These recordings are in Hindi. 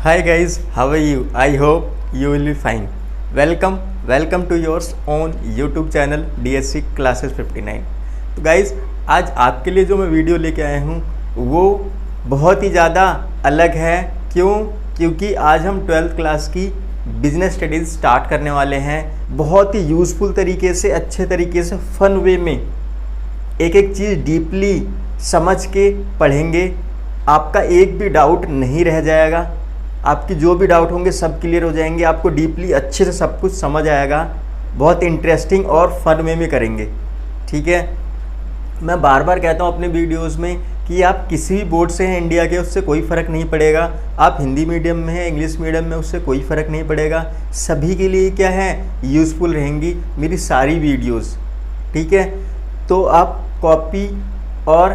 Hi guys, how are you? I hope you will be fine. Welcome to yours own YouTube channel DSC Classes 59. तो गाइज आज आपके लिए जो मैं वीडियो लेके आया हूँ वो बहुत ही ज़्यादा अलग है। क्योंकि आज हम 12th क्लास की बिजनेस स्टडीज़ स्टार्ट करने वाले हैं। बहुत ही यूज़फुल तरीके से, अच्छे तरीके से, फन वे में एक एक चीज़ डीपली समझ के पढ़ेंगे। आपका एक भी डाउट नहीं रह जाएगा। आपकी जो भी डाउट होंगे सब क्लियर हो जाएंगे। आपको डीपली अच्छे से सब कुछ समझ आएगा। बहुत इंटरेस्टिंग और फन वे में करेंगे, ठीक है। मैं बार बार कहता हूँ अपने वीडियोस में कि आप किसी भी बोर्ड से हैं इंडिया के, उससे कोई फ़र्क नहीं पड़ेगा। आप हिंदी मीडियम में हैं, इंग्लिश मीडियम में, उससे कोई फ़र्क नहीं पड़ेगा। सभी के लिए क्या है, यूज़फुल रहेंगी मेरी सारी वीडियोस, ठीक है। तो आप कॉपी और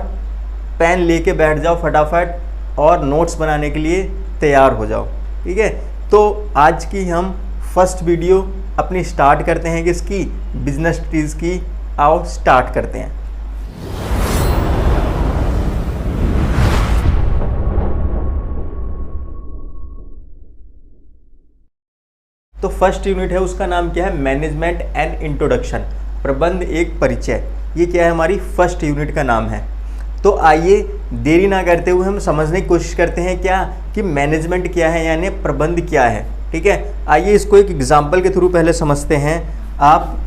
पेन लेके बैठ जाओ फटाफट और नोट्स बनाने के लिए तैयार हो जाओ, ठीक है। तो आज की हम फर्स्ट वीडियो अपनी स्टार्ट करते हैं किसकी, बिजनेस स्टडीज़ की। आओ स्टार्ट करते हैं। तो फर्स्ट यूनिट है, उसका नाम क्या है, मैनेजमेंट एंड इंट्रोडक्शन, प्रबंध एक परिचय। ये क्या है, हमारी फर्स्ट यूनिट का नाम है। तो आइए देरी ना करते हुए हम समझने की कोशिश करते हैं क्या कि मैनेजमेंट क्या है, यानी प्रबंध क्या है, ठीक है। आइए इसको एक एग्जांपल के थ्रू पहले समझते हैं। आप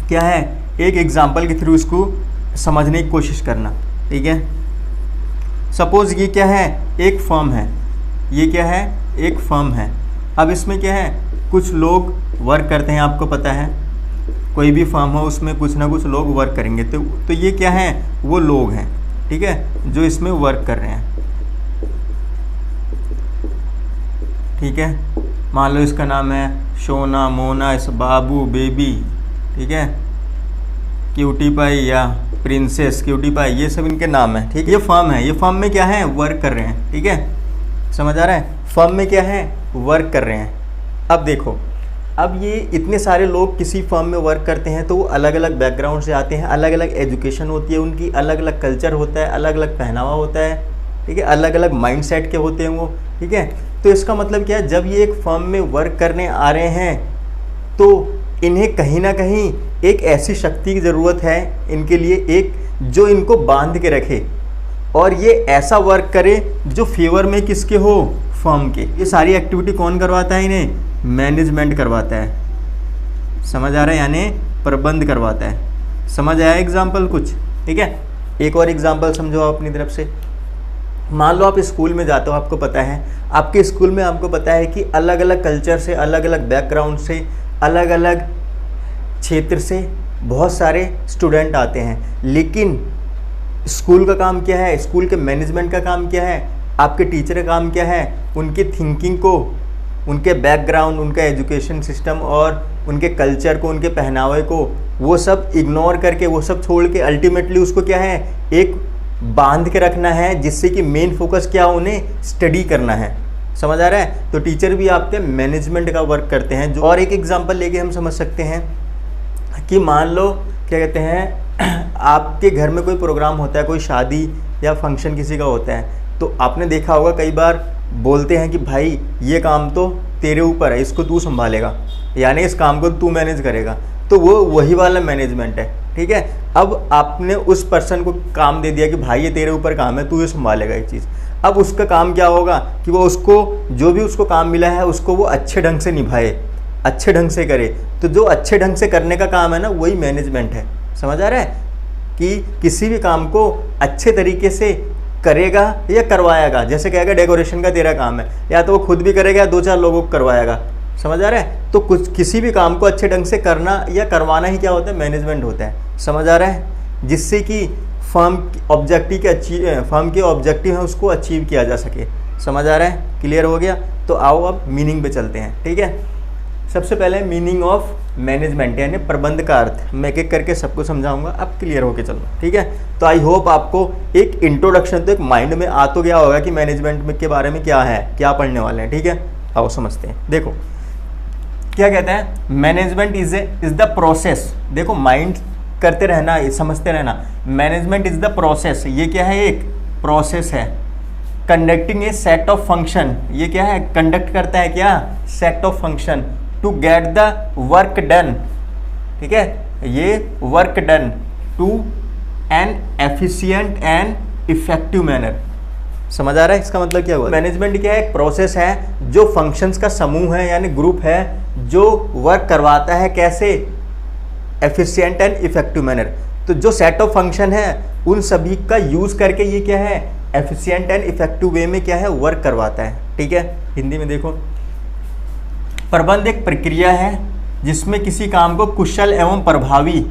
क्या है, एक एग्जांपल के थ्रू इसको समझने की कोशिश करना, ठीक है। सपोज ये क्या है, एक फर्म है। ये क्या है, एक फर्म है। अब इसमें क्या है, कुछ लोग वर्क करते हैं, आपको पता है कोई भी फर्म हो उसमें कुछ ना कुछ लोग वर्क करेंगे। तो ये क्या है, वो लोग हैं, ठीक है, जो इसमें वर्क कर रहे हैं, ठीक है। मान लो इसका नाम है सोना, मोना, बाबू, बेबी, ठीक है, क्यूटी पाई या प्रिंसेस, क्यूटी पाई, ये सब इनके नाम है, ठीक है। ये फर्म है, ये फर्म में क्या है, वर्क कर रहे हैं, ठीक है। समझ आ रहा है, फर्म में क्या है, वर्क कर रहे हैं। अब देखो, अब ये इतने सारे लोग किसी फर्म में वर्क करते हैं तो वो अलग अलग बैकग्राउंड से आते हैं, अलग अलग एजुकेशन होती है उनकी, अलग अलग कल्चर होता है, अलग अलग पहनावा होता है, ठीक है, अलग अलग माइंडसेट के होते हैं वो, ठीक है। तो इसका मतलब क्या है, जब ये एक फर्म में वर्क करने आ रहे हैं तो इन्हें कहीं ना कहीं एक ऐसी शक्ति की ज़रूरत है इनके लिए, एक जो इनको बांध के रखे और ये ऐसा वर्क करे जो फेवर में किसके हो, फर्म के। ये सारी एक्टिविटी कौन करवाता है इन्हें, मैनेजमेंट करवाता है। समझ आ रहा है, यानी प्रबंध करवाता है। समझ आया एग्जाम्पल कुछ, ठीक है। एक और एग्जाम्पल समझो आप अपनी तरफ से। मान लो आप स्कूल में जाते हो, आपको पता है आपके स्कूल में आपको पता है कि अलग अलग कल्चर से, अलग अलग बैकग्राउंड से, अलग अलग क्षेत्र से बहुत सारे स्टूडेंट आते हैं। लेकिन स्कूल का काम क्या है, स्कूल के मैनेजमेंट का काम क्या है, आपके टीचर का काम क्या है, उनकी थिंकिंग को, उनके बैकग्राउंड, उनका एजुकेशन सिस्टम और उनके कल्चर को, उनके पहनावे को, वो सब इग्नोर करके, वो सब छोड़ के अल्टीमेटली उसको क्या है, एक बांध के रखना है, जिससे कि मेन फोकस क्या हो, उन्हें स्टडी करना है। समझ आ रहा है। तो टीचर भी आपके मैनेजमेंट का वर्क करते हैं। और एक एग्जांपल लेके हम समझ सकते हैं कि मान लो क्या कहते हैं, आपके घर में कोई प्रोग्राम होता है, कोई शादी या फंक्शन किसी का होता है, तो आपने देखा होगा कई बार बोलते हैं कि भाई ये काम तो तेरे ऊपर है, इसको तू संभालेगा, यानी इस काम को तू मैनेज करेगा। तो वो वही वाला मैनेजमेंट है, ठीक है। अब आपने उस पर्सन को काम दे दिया कि भाई ये तेरे ऊपर काम है, तू ये संभालेगा ये चीज़। अब उसका काम क्या होगा कि वो उसको, जो भी उसको काम मिला है उसको वो अच्छे ढंग से निभाए, अच्छे ढंग से करे। तो जो अच्छे ढंग से करने का काम है ना, वही मैनेजमेंट है। समझ आ रहा है कि किसी भी काम को अच्छे तरीके से करेगा या करवाएगा। जैसे कहेगा डेकोरेशन का तेरा काम है, या तो वो खुद भी करेगा या दो चार लोगों को करवाएगा। समझ आ रहा है। तो कुछ किसी भी काम को अच्छे ढंग से करना या करवाना ही क्या होता है, मैनेजमेंट होता है। समझ आ रहा है, जिससे कि फर्म के ऑब्जेक्टिव है उसको अचीव किया जा सके। समझ आ रहा है, क्लियर हो गया। तो आओ अब मीनिंग पे चलते हैं, ठीक है। सबसे पहले मीनिंग ऑफ मैनेजमेंट यानी प्रबंध का अर्थ मैं एक एक करके सबको समझाऊंगा, अब क्लियर होके चलो, ठीक है। तो आई होप आपको एक इंट्रोडक्शन तो एक माइंड में आ तो गया होगा कि मैनेजमेंट के बारे में क्या है, क्या पढ़ने वाले हैं, ठीक है। आओ समझते हैं। देखो क्या कहते हैं, मैनेजमेंट इज द प्रोसेस। देखो माइंड करते रहना, समझते रहना। मैनेजमेंट इज द प्रोसेस, ये क्या है, एक प्रोसेस है, conducting a set of function, ये क्या है, कंडक्ट करता है क्या, set of function to get the work done, ठीक है, ये work done to an efficient and effective manner. समझ आ रहा है इसका मतलब क्या हुआ? मैनेजमेंट क्या है, एक प्रोसेस है जो फंक्शंस का समूह है यानी ग्रुप है जो वर्क करवाता है कैसे, एफिशिएंट एंड इफेक्टिव मैनर। तो जो सेट ऑफ फंक्शन है उन सभी का यूज करके ये क्या है, एफिशिएंट एंड इफेक्टिव वे में क्या है, वर्क करवाता है, ठीक है। हिंदी में देखो, प्रबंध एक प्रक्रिया है जिसमें किसी काम को कुशल एवं प्रभावी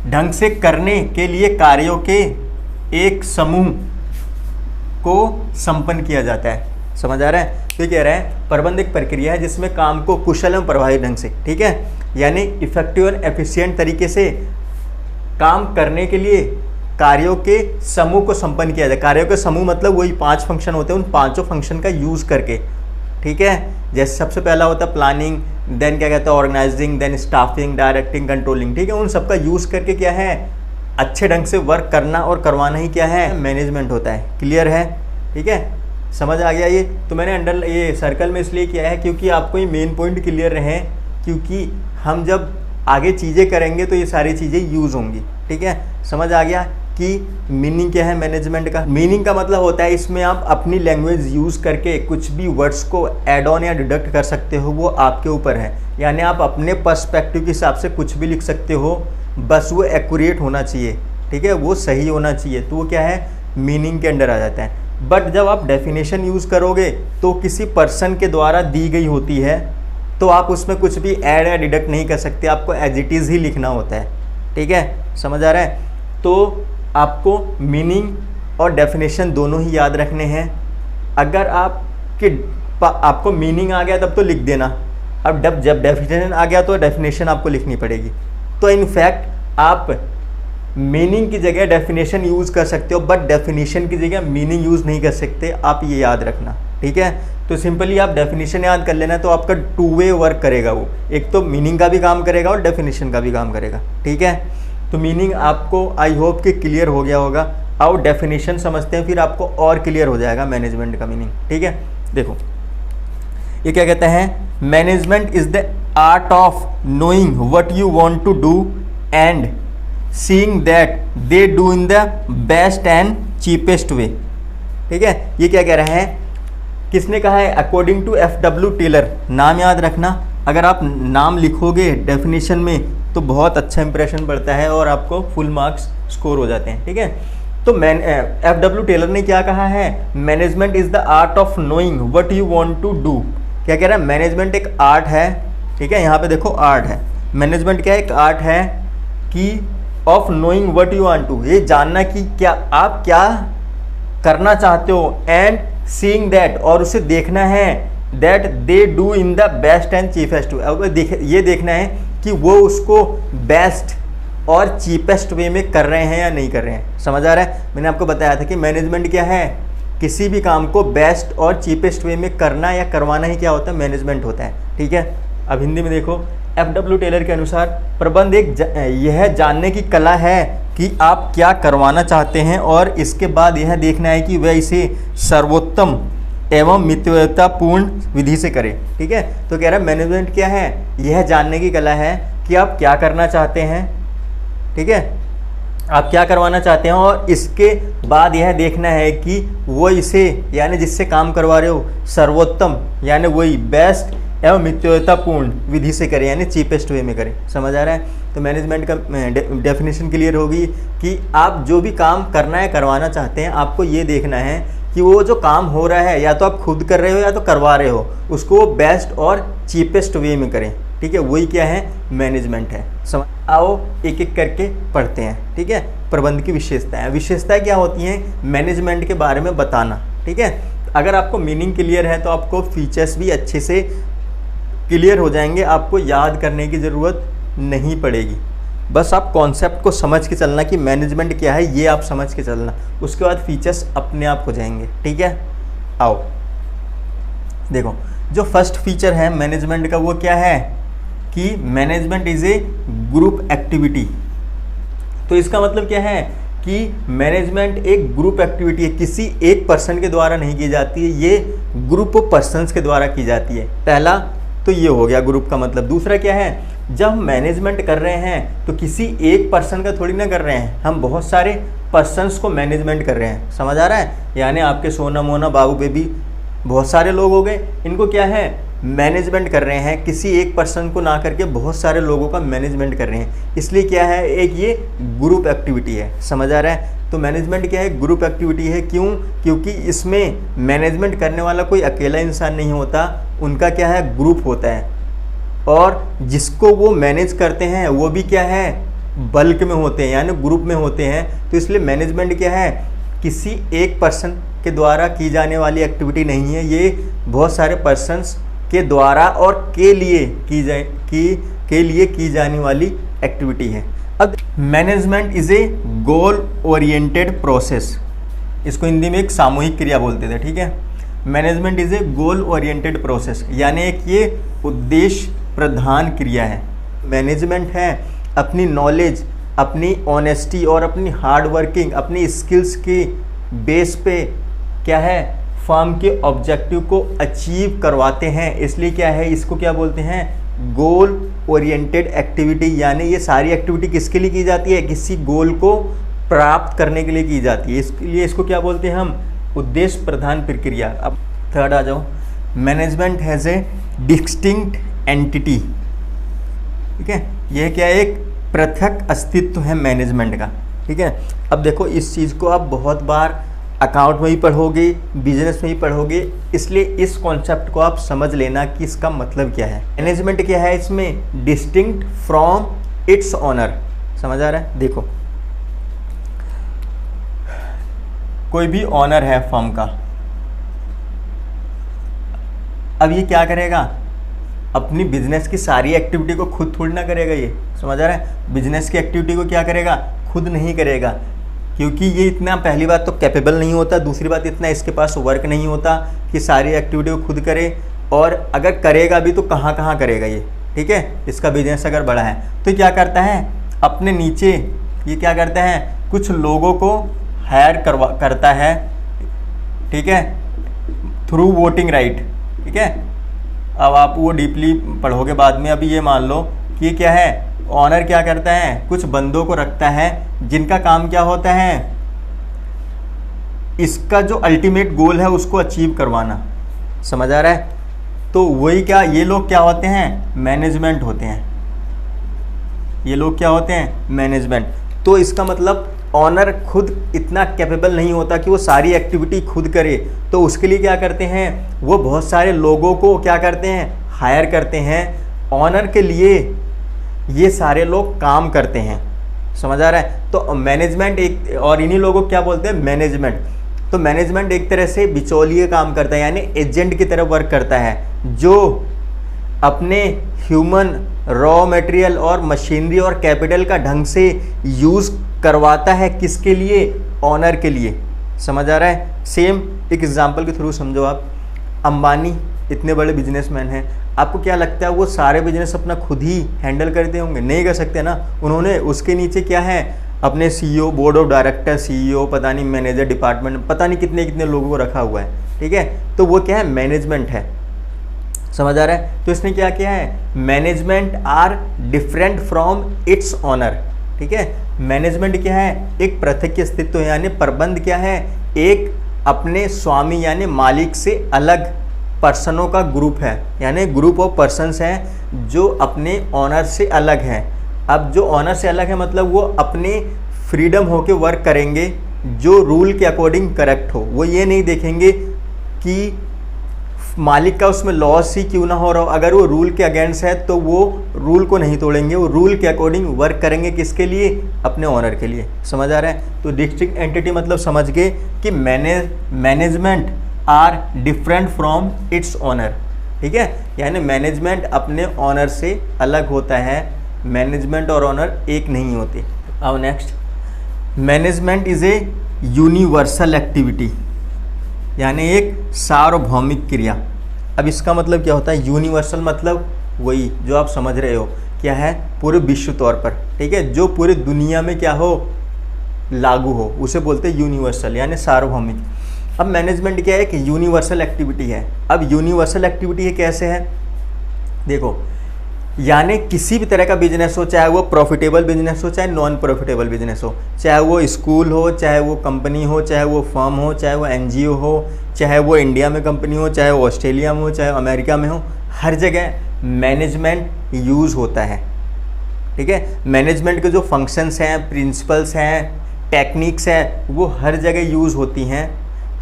ढंग से करने के लिए कार्यों के एक समूह को संपन्न किया जाता है। समझ आ रहा है? तो कह रहा है प्रबंध एक प्रक्रिया है जिसमें काम को कुशल एवं प्रभावी ढंग से, ठीक है, यानी इफेक्टिव और एफिशिएंट तरीके से काम करने के लिए कार्यों के समूह को संपन्न किया जाए। कार्यों के समूह मतलब वही 5 फंक्शन होते हैं, उन 5 फंक्शन का यूज करके, ठीक है। जैसे सबसे पहला होता है प्लानिंग, देन क्या कहते हैं organising, then staffing, directing, controlling, ठीक है। उन सबका यूज करके क्या है, अच्छे ढंग से वर्क करना और करवाना ही क्या है, मैनेजमेंट होता है। क्लियर है? ठीक है, समझ आ गया ये? तो मैंने ये सर्कल में इसलिए किया है क्योंकि आपको ये मेन पॉइंट क्लियर रहे, क्योंकि हम जब आगे चीज़ें करेंगे तो ये सारी चीज़ें यूज़ होंगी, ठीक है। समझ आ गया कि मीनिंग क्या है मैनेजमेंट का? मीनिंग का मतलब होता है इसमें आप अपनी लैंग्वेज यूज़ करके कुछ भी वर्ड्स को ऐड ऑन या डिडक्ट कर सकते हो, वो आपके ऊपर है। यानी आप अपने पर्सपेक्टिव के हिसाब से कुछ भी लिख सकते हो, बस वो एक्यूरेट होना चाहिए, ठीक है, वो सही होना चाहिए, तो वो क्या है, मीनिंग के अंडर आ जाता है। बट जब आप डेफिनेशन यूज़ करोगे तो किसी पर्सन के द्वारा दी गई होती है, तो आप उसमें कुछ भी ऐड या डिडक्ट नहीं कर सकते, आपको एज इट इज़ ही लिखना होता है, ठीक है। समझ आ रहा है? तो आपको मीनिंग और डेफिनेशन दोनों ही याद रखने हैं। अगर आपको मीनिंग आ गया तब तो लिख देना, अब जब डेफिनेशन आ गया तो डेफिनेशन आपको लिखनी पड़ेगी। तो इनफैक्ट आप मीनिंग की जगह डेफिनेशन यूज़ कर सकते हो, बट डेफिनेशन की जगह मीनिंग यूज़ नहीं कर सकते, आप ये याद रखना, ठीक है। तो सिंपली आप डेफिनेशन याद कर लेना, तो आपका 2 वे वर्क करेगा वो, एक तो मीनिंग का भी काम करेगा और डेफिनेशन का भी काम करेगा, ठीक है। तो मीनिंग आपको आई होप कि क्लियर हो गया होगा। आओ डेफिनेशन समझते हैं, फिर आपको और क्लियर हो जाएगा मैनेजमेंट का मीनिंग, ठीक है। देखो ये क्या कहते हैं, management is the art of knowing what you want to do and seeing that they do in the best and cheapest way, ठीक है। ये क्या कह रहे हैं, किसने कहा है, अकॉर्डिंग टू FW टेलर। नाम याद रखना, अगर आप नाम लिखोगे डेफिनेशन में तो बहुत अच्छा इंप्रेशन पड़ता है और आपको फुल मार्क्स स्कोर हो जाते हैं, ठीक है। तो FW टेलर ने क्या कहा है, management is the art of knowing what you want to do. क्या कह रहा है, मैनेजमेंट एक आर्ट है, ठीक है, यहाँ पे देखो आर्ट है। मैनेजमेंट क्या है, एक आर्ट है कि of knowing what you want to, ये जानना कि क्या आप क्या करना चाहते हो, एंड सीइंग दैट, और उसे देखना है, that they do in the best and cheapest वे, ये देखना है कि वो उसको बेस्ट और चीपेस्ट वे में कर रहे हैं या नहीं कर रहे हैं। समझ आ रहा है? मैंने आपको बताया था कि मैनेजमेंट क्या है, किसी भी काम को बेस्ट और चीपेस्ट वे में करना या करवाना ही क्या होता है, मैनेजमेंट होता है, ठीक है। अब हिंदी में देखो, FW टेलर के अनुसार प्रबंध एक यह जानने की कला है कि आप क्या करवाना चाहते हैं और इसके बाद यह देखना है कि वह इसे सर्वोत्तम एवं मितव्ययतापूर्ण विधि से करें, ठीक है। तो कह रहा है मैनेजमेंट क्या है, यह जानने की कला है कि आप क्या करना चाहते हैं, ठीक है, आप क्या करवाना चाहते हैं, और इसके बाद यह देखना है कि वो इसे यानी जिससे काम करवा रहे हो सर्वोत्तम यानी वही बेस्ट एवं मितव्ययतापूर्ण विधि से करें, यानी चीपेस्ट वे में करें। समझ आ रहा है? तो मैनेजमेंट का डेफिनेशन क्लियर होगी कि आप जो भी काम करना है करवाना चाहते हैं, आपको ये देखना है कि वो जो काम हो रहा है या तो आप खुद कर रहे हो या तो करवा रहे हो, उसको वो बेस्ट और चीपेस्ट वे में करें, ठीक है। वही क्या है, मैनेजमेंट है। समझ आओ एक एक करके पढ़ते हैं, ठीक है। प्रबंध की विशेषताएं क्या होती हैं, मैनेजमेंट के बारे में बताना, ठीक है। अगर आपको मीनिंग क्लियर है तो आपको फीचर्स भी अच्छे से क्लियर हो जाएंगे, आपको याद करने की ज़रूरत नहीं पड़ेगी, बस आप कॉन्सेप्ट को समझ के चलना कि मैनेजमेंट क्या है, ये आप समझ के चलना, उसके बाद फीचर्स अपने आप हो जाएंगे, ठीक है। आओ देखो, जो फर्स्ट फीचर है मैनेजमेंट का वो क्या है कि management is a group activity. तो इसका मतलब क्या है कि मैनेजमेंट एक ग्रुप एक्टिविटी है, किसी एक पर्सन के द्वारा नहीं की जाती है, ये ग्रुप ऑफ पर्सन्स के द्वारा की जाती है। पहला तो ये हो गया ग्रुप का मतलब। दूसरा क्या है, जब मैनेजमेंट कर रहे हैं तो किसी एक पर्सन का थोड़ी ना कर रहे हैं, हम बहुत सारे पर्सन्स को मैनेजमेंट कर रहे हैं। समझ आ रहा है? यानी आपके सोना मोना बाबू बेबी बहुत सारे लोग हो गए, इनको क्या है मैनेजमेंट कर रहे हैं, किसी एक पर्सन को ना करके बहुत सारे लोगों का मैनेजमेंट कर रहे हैं। इसलिए क्या है, एक ये ग्रुप एक्टिविटी है। समझ आ रहा है? तो मैनेजमेंट क्या है, ग्रुप एक्टिविटी है। क्यों? क्योंकि इसमें मैनेजमेंट करने वाला कोई अकेला इंसान नहीं होता, उनका क्या है ग्रुप होता है, और जिसको वो मैनेज करते हैं वो भी क्या है बल्क में होते हैं, यानी ग्रुप में होते हैं। तो इसलिए मैनेजमेंट क्या है, किसी एक पर्सन के द्वारा की जाने वाली एक्टिविटी नहीं है, ये बहुत सारे पर्सन्स के द्वारा और के लिए की जाने वाली एक्टिविटी है। अब management is a goal oriented process, इसको हिंदी में एक सामूहिक क्रिया बोलते थे। ठीक है, management is a goal oriented process, यानी एक ये उद्देश्य प्रधान क्रिया है। मैनेजमेंट है अपनी नॉलेज, अपनी ऑनेस्टी और अपनी हार्ड वर्किंग, अपनी स्किल्स की बेस पे क्या है फर्म के ऑब्जेक्टिव को अचीव करवाते हैं। इसलिए क्या है, इसको क्या बोलते हैं गोल ओरिएंटेड एक्टिविटी। यानी ये सारी एक्टिविटी किसके लिए की जाती है, किसी गोल को प्राप्त करने के लिए की जाती है। इसलिए इसको क्या बोलते हैं हम उद्देश्य प्रधान प्रक्रिया। अब थर्ड आ जाओ, management has a distinct entity. ठीक है, यह क्या है एक पृथक अस्तित्व है मैनेजमेंट का। ठीक है, अब देखो इस चीज़ को आप बहुत बार अकाउंट में भी पढ़ोगे, बिजनेस में भी पढ़ोगे, इसलिए इस कॉन्सेप्ट को आप समझ लेना कि इसका मतलब क्या है। मैनेजमेंट क्या है, इसमें डिस्टिंक्ट फ्रॉम इट्स ऑनर। समझ आ रहा है? देखो कोई भी ऑनर है फर्म का, अब ये क्या करेगा, अपनी बिजनेस की सारी एक्टिविटी को खुद थोड़ी ना करेगा। ये समझ आ रहा है? बिजनेस की एक्टिविटी को क्या करेगा, खुद नहीं करेगा, क्योंकि ये इतना पहली बात तो कैपेबल नहीं होता, दूसरी बात इतना इसके पास वर्क नहीं होता कि सारी एक्टिविटी को खुद करे, और अगर करेगा भी तो कहाँ कहाँ करेगा ये। ठीक है, इसका बिजनेस अगर बड़ा है तो क्या करता है, अपने नीचे ये क्या करता है कुछ लोगों को हायर करता है। ठीक है, थ्रू वोटिंग राइट। ठीक है, अब आप वो डीपली पढ़ोगे बाद में। अभी ये मान लो कि क्या है, ऑनर क्या करता है, कुछ बंदों को रखता है जिनका काम क्या होता है, इसका जो अल्टीमेट गोल है उसको अचीव करवाना। समझ आ रहा है? तो वही क्या, ये लोग क्या होते हैं, मैनेजमेंट होते हैं। ये लोग क्या होते हैं, मैनेजमेंट। तो इसका मतलब ऑनर खुद इतना कैपेबल नहीं होता कि वो सारी एक्टिविटी खुद करे, तो उसके लिए क्या करते हैं, वो बहुत सारे लोगों को क्या करते हैं, हायर करते हैं। ऑनर के लिए ये सारे लोग काम करते हैं। समझ आ रहा है? तो मैनेजमेंट एक, और इन्हीं लोगों को क्या बोलते हैं, मैनेजमेंट। तो मैनेजमेंट एक तरह से बिचौलिए काम करता है, यानी एजेंट की तरह वर्क करता है, जो अपने ह्यूमन रॉ मटेरियल और मशीनरी और कैपिटल का ढंग से यूज़ करवाता है। किसके लिए, ऑनर के लिए। समझ आ रहा है? सेम एक एग्जांपल के थ्रू समझो आप। अंबानी इतने बड़े बिजनेसमैन हैं, आपको क्या लगता है वो सारे बिजनेस अपना खुद ही हैंडल करते होंगे? नहीं कर सकते ना। उन्होंने उसके नीचे क्या है, अपने CEO, board of director, CEO, पता नहीं मैनेजर, डिपार्टमेंट, पता नहीं कितने कितने लोगों को रखा हुआ है। ठीक है, तो वो क्या है, मैनेजमेंट है। समझ आ रहा है? तो इसने क्या किया है, management are different from its owner. ठीक है, मैनेजमेंट क्या है, एक पृथक अस्तित्व है, यानी प्रबंध क्या है, एक अपने स्वामी यानी मालिक से अलग पर्सनों का ग्रुप है, यानी ग्रुप ऑफ पर्सन्स हैं जो अपने ऑनर से अलग हैं। अब जो ऑनर से अलग है मतलब वो अपने फ्रीडम होके वर्क करेंगे, जो रूल के अकॉर्डिंग करेक्ट हो। वो ये नहीं देखेंगे कि मालिक का उसमें लॉस ही क्यों ना हो रहा हो, अगर वो रूल के अगेंस्ट है तो वो रूल को नहीं तोड़ेंगे, वो रूल के अकॉर्डिंग वर्क करेंगे। किसके लिए, अपने ऑनर के लिए। समझ आ रहा है? तो डिस्ट्रिक्ट एंटिटी मतलब समझ गए कि management are different from its owner. ठीक है, यानी मैनेजमेंट अपने ऑनर से अलग होता है, मैनेजमेंट और ऑनर एक नहीं होते। अब next, management is a universal activity, यानी एक सार्वभौमिक क्रिया। अब इसका मतलब क्या होता है, यूनिवर्सल मतलब वही जो आप समझ रहे हो, क्या है, पूरे विश्व तौर पर। ठीक है, जो पूरी दुनिया में क्या हो, लागू हो, उसे बोलते हैं यूनिवर्सल यानी सार्वभौमिक। अब मैनेजमेंट क्या है कि यूनिवर्सल एक्टिविटी है। अब यूनिवर्सल एक्टिविटी है कैसे है, देखो, यानी किसी भी तरह का बिजनेस हो, चाहे वो प्रॉफिटेबल बिजनेस हो चाहे नॉन प्रॉफिटेबल बिजनेस हो, चाहे वो स्कूल हो, चाहे वो कंपनी हो, चाहे वो फर्म हो, चाहे वो एनजीओ हो, चाहे वो इंडिया में कंपनी हो, चाहे वो ऑस्ट्रेलिया में हो, चाहे अमेरिका में हो, हर जगह मैनेजमेंट यूज़ होता है। ठीक है, मैनेजमेंट के जो फंक्शंस हैं, प्रिंसिपल्स हैं, टेक्निक्स हैं, वो हर जगह यूज़ होती हैं,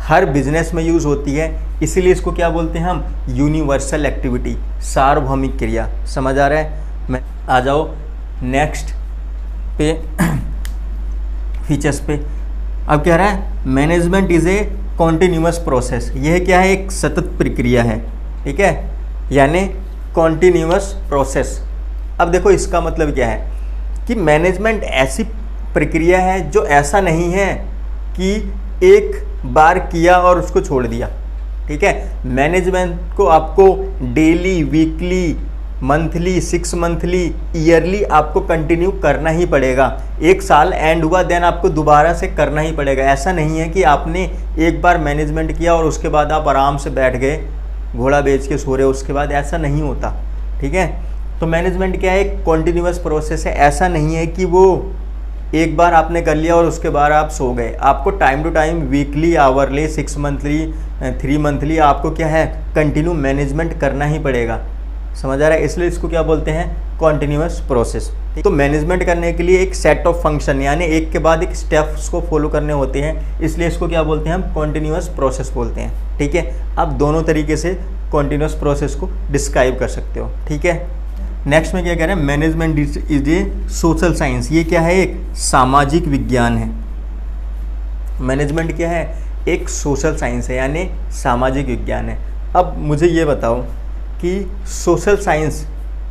हर बिजनेस में यूज़ होती है। इसीलिए इसको क्या बोलते हैं हम, यूनिवर्सल एक्टिविटी, सार्वभौमिक क्रिया। समझ आ रहा है? मैं आ जाओ नेक्स्ट पे फीचर्स पे। अब कह रहा है management is a continuous process. यह क्या है, एक सतत प्रक्रिया है। ठीक है, यानी कॉन्टिन्यूअस प्रोसेस। अब देखो इसका मतलब क्या है कि मैनेजमेंट ऐसी प्रक्रिया है जो ऐसा नहीं है कि एक बार किया और उसको छोड़ दिया। ठीक है, मैनेजमेंट को आपको daily, weekly, monthly, 6 monthly, yearly आपको कंटिन्यू करना ही पड़ेगा। एक साल एंड हुआ देन आपको दोबारा से करना ही पड़ेगा। ऐसा नहीं है कि आपने एक बार मैनेजमेंट किया और उसके बाद आप आराम से बैठ गए, घोड़ा बेच के सो रहे, उसके बाद ऐसा नहीं होता। ठीक है, तो मैनेजमेंट क्या है, एक कॉन्टिन्यूअस प्रोसेस है। ऐसा नहीं है कि वो एक बार आपने कर लिया और उसके बाद आप सो गए। आपको time to time, weekly, hourly, 6 monthly, 3 monthly आपको क्या है, कंटिन्यू मैनेजमेंट करना ही पड़ेगा। समझ आ रहा है? इसलिए इसको क्या बोलते हैं, कॉन्टिन्यूअस प्रोसेस। तो मैनेजमेंट करने के लिए एक सेट ऑफ फंक्शन यानी एक के बाद एक स्टेप्स को फॉलो करने होते हैं, इसलिए इसको क्या बोलते हैं हम, कॉन्टिन्यूअस प्रोसेस बोलते हैं। ठीक है, आप दोनों तरीके से कॉन्टिन्यूअस प्रोसेस को डिस्क्राइब कर सकते हो। ठीक है, नेक्स्ट में क्या कह रहे हैं, management is a social science. ये क्या है, एक सामाजिक विज्ञान है। मैनेजमेंट क्या है, एक सोशल साइंस है यानी सामाजिक विज्ञान है। अब मुझे ये बताओ कि सोशल साइंस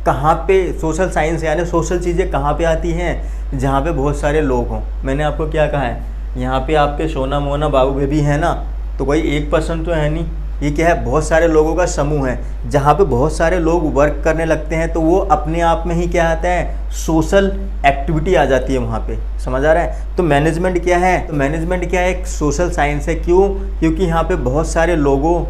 कहाँ पे, सोशल साइंस यानी सोशल चीज़ें कहाँ पे आती हैं, जहाँ पे बहुत सारे लोग हों। मैंने आपको क्या कहा है, यहाँ पे आपके सोना मोना बाबू बेबी है ना, तो कोई एक पर्सन तो है नहीं, ये क्या है, बहुत सारे लोगों का समूह है। जहाँ पे बहुत सारे लोग वर्क करने लगते हैं तो वो अपने आप में ही क्या आता है, सोशल एक्टिविटी आ जाती है वहाँ पे। समझ आ रहा है? तो मैनेजमेंट क्या है, तो मैनेजमेंट क्या है, एक सोशल साइंस है। क्यों? क्योंकि यहाँ पे बहुत सारे लोगों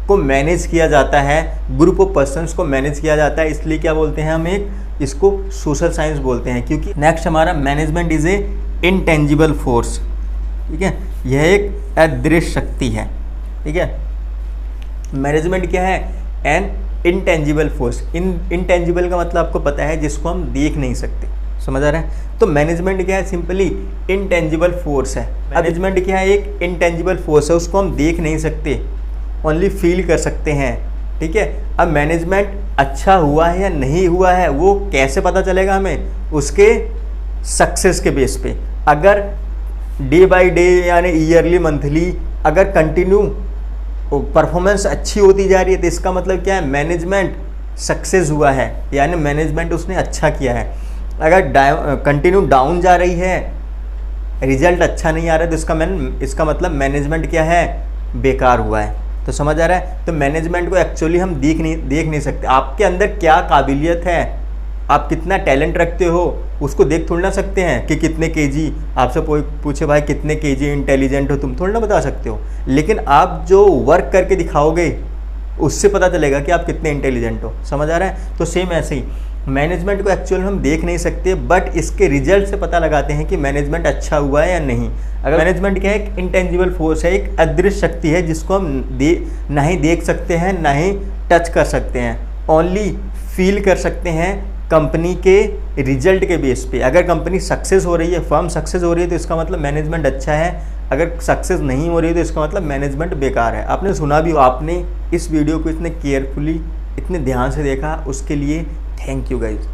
को मैनेज किया जाता है, ग्रुप ऑफ पर्सनस को मैनेज किया जाता है, इसलिए क्या बोलते हैं हम, एक इसको सोशल साइंस बोलते हैं। क्योंकि नेक्स्ट हमारा management is a intangible force. ठीक है, यह एक अदृश्य शक्ति है। ठीक है, मैनेजमेंट क्या है, एन इनटेंजिबल फोर्स। इनटेंजिबल का मतलब आपको पता है, जिसको हम देख नहीं सकते। समझ आ रहा है? तो मैनेजमेंट क्या है, सिंपली इनटेंजिबल फोर्स है। मैनेजमेंट क्या है, एक इनटेंजिबल फोर्स है, उसको हम देख नहीं सकते, ओनली फील कर सकते हैं। ठीक है, अब मैनेजमेंट अच्छा हुआ है या नहीं हुआ है वो कैसे पता चलेगा हमें, उसके सक्सेस के बेस पे। अगर डे बाय डे यानी ईयरली, मंथली अगर कंटिन्यू परफॉर्मेंस अच्छी होती जा रही है तो इसका मतलब क्या है, मैनेजमेंट सक्सेस हुआ है, यानी मैनेजमेंट उसने अच्छा किया है। अगर कंटिन्यू डाउन जा रही है, रिजल्ट अच्छा नहीं आ रहा है, तो इसका मतलब मैनेजमेंट क्या है, बेकार हुआ है। तो समझ आ रहा है? तो मैनेजमेंट को एक्चुअली हम देख नहीं सकते। आपके अंदर क्या काबिलियत है, आप कितना टैलेंट रखते हो, उसको देख थोड़ी ना सकते हैं कि कितने केजी, आपसे पूछे भाई कितने केजी इंटेलिजेंट हो तुम, थोड़ी ना बता सकते हो। लेकिन आप जो वर्क करके दिखाओगे उससे पता चलेगा कि आप कितने इंटेलिजेंट हो। समझ आ रहा है? तो सेम ऐसे ही मैनेजमेंट को एक्चुअल हम देख नहीं सकते, बट इसके रिजल्ट से पता लगाते हैं कि मैनेजमेंट अच्छा हुआ है या नहीं। अगर मैनेजमेंट क्या है, एक इंटेंजिबल फोर्स है, एक अदृश्य शक्ति है, जिसको हम ना ही देख सकते हैं ना ही टच कर सकते हैं, ओनली फील कर सकते हैं कंपनी के रिजल्ट के बेस पे। अगर कंपनी सक्सेस हो रही है, फर्म सक्सेस हो रही है, तो इसका मतलब मैनेजमेंट अच्छा है। अगर सक्सेस नहीं हो रही है तो इसका मतलब मैनेजमेंट बेकार है। आपने सुना भी हो, आपने इस वीडियो को इतने केयरफुली, इतने ध्यान से देखा, उसके लिए थैंक यू गाइज।